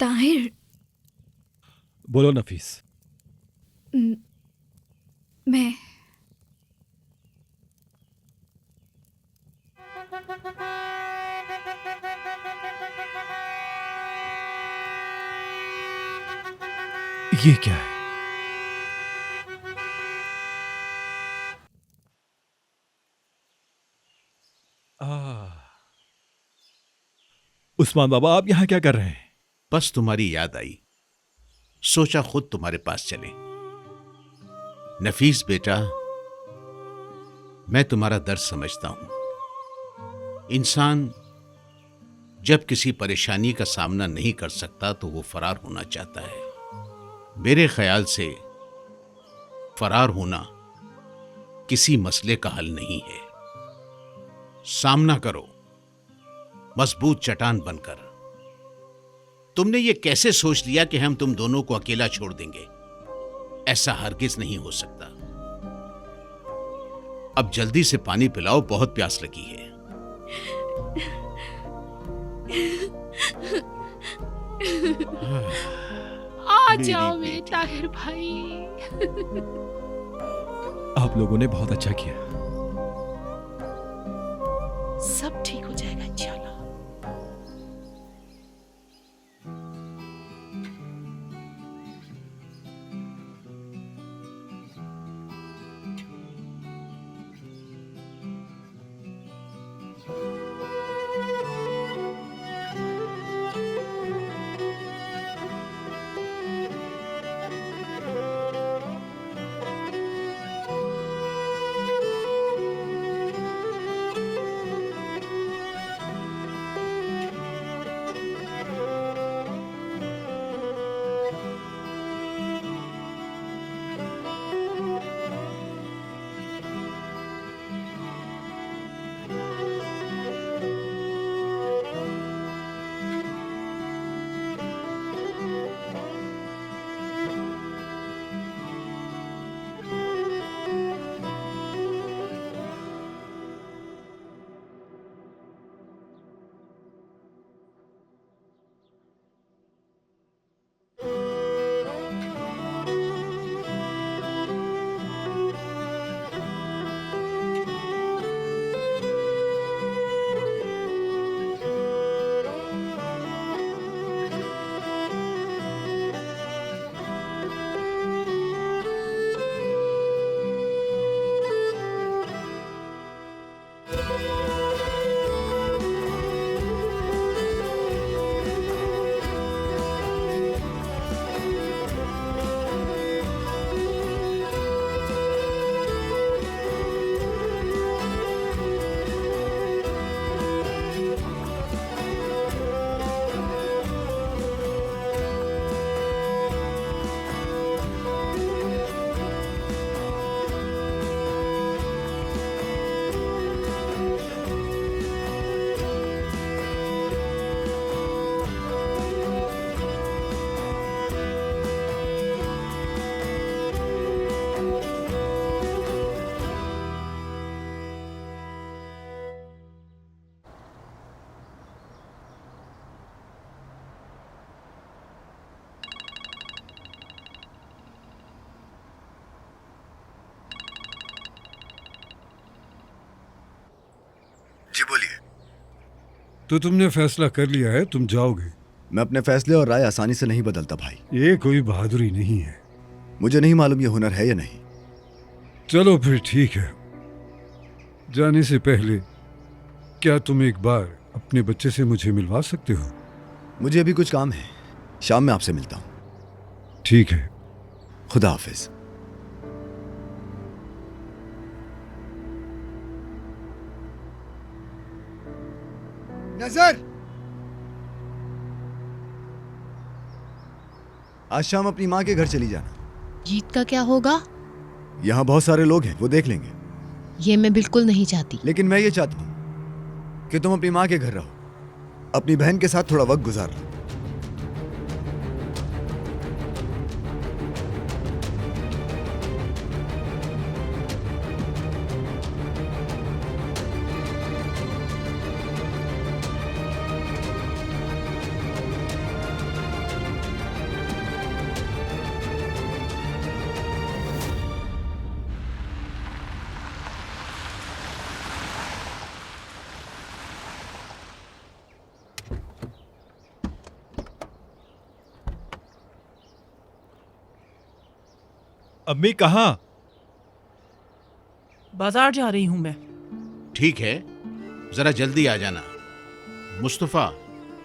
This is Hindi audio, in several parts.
ताहिर, बोलो नफीस। मैं ये क्या है? उस्मान बाबा, आप यहां क्या कर रहे हैं? बस तुम्हारी याद आई, सोचा खुद तुम्हारे पास चले। नफीस बेटा, मैं तुम्हारा दर्द समझता हूं। इंसान जब किसी परेशानी का सामना नहीं कर सकता तो वो फरार होना चाहता है। मेरे ख्याल से फरार होना किसी मसले का हल नहीं है। सामना करो मजबूत चट्टान बनकर। तुमने ये कैसे सोच लिया कि हम तुम दोनों को अकेला छोड़ देंगे? ऐसा हरगिज नहीं हो सकता। अब जल्दी से पानी पिलाओ, बहुत प्यास लगी है। आ जाओ मेरे ताहिर भाई। आप लोगों ने बहुत अच्छा किया। सब ठीक हो जाएगा इंशाल्लाह। जी बोलिए। तो तुमने फैसला कर लिया है, तुम जाओगे? मैं अपने फैसले और राय आसानी से नहीं बदलता भाई। ये कोई बहादुरी नहीं है। मुझे नहीं मालूम ये हुनर है या नहीं। चलो फिर ठीक है। जाने से पहले क्या तुम एक बार अपने बच्चे से मुझे मिलवा सकते हो? मुझे अभी कुछ काम है, शाम में आपसे मिलता हूँ। ठीक है। खुदा हाफिज। नजर, आज शाम अपनी माँ के घर चली जाना। जीत का क्या होगा? यहाँ बहुत सारे लोग हैं, वो देख लेंगे। ये मैं बिल्कुल नहीं चाहती। लेकिन मैं ये चाहता हूँ कि तुम अपनी माँ के घर रहो, अपनी बहन के साथ थोड़ा वक्त गुजारो। अम्मी कहाँ? बाजार जा रही हूँ मैं। ठीक है, जरा जल्दी आ जाना। मुस्तफा,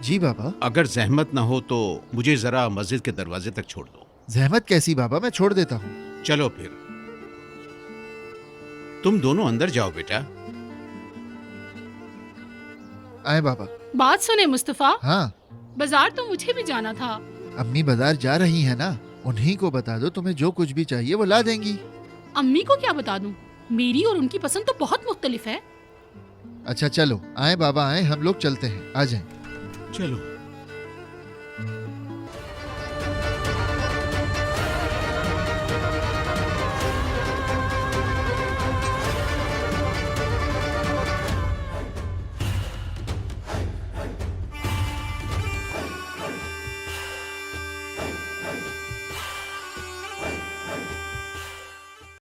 जी बाबा। अगर जहमत ना हो तो मुझे जरा मस्जिद के दरवाजे तक छोड़ दो। जहमत कैसी बाबा, मैं छोड़ देता हूँ। चलो फिर, तुम दोनों अंदर जाओ बेटा। आए बाबा। बात सुने मुस्तफा, हाँ बाजार तो मुझे भी जाना था। अम्मी बाजार जा रही है ना, उन्हीं को बता दो, तुम्हें जो कुछ भी चाहिए वो ला देंगी। अम्मी को क्या बता दूं? मेरी और उनकी पसंद तो बहुत मुख्तलिफ है। अच्छा चलो, आए बाबा आए, हम लोग चलते हैं, आ जाएं। चलो।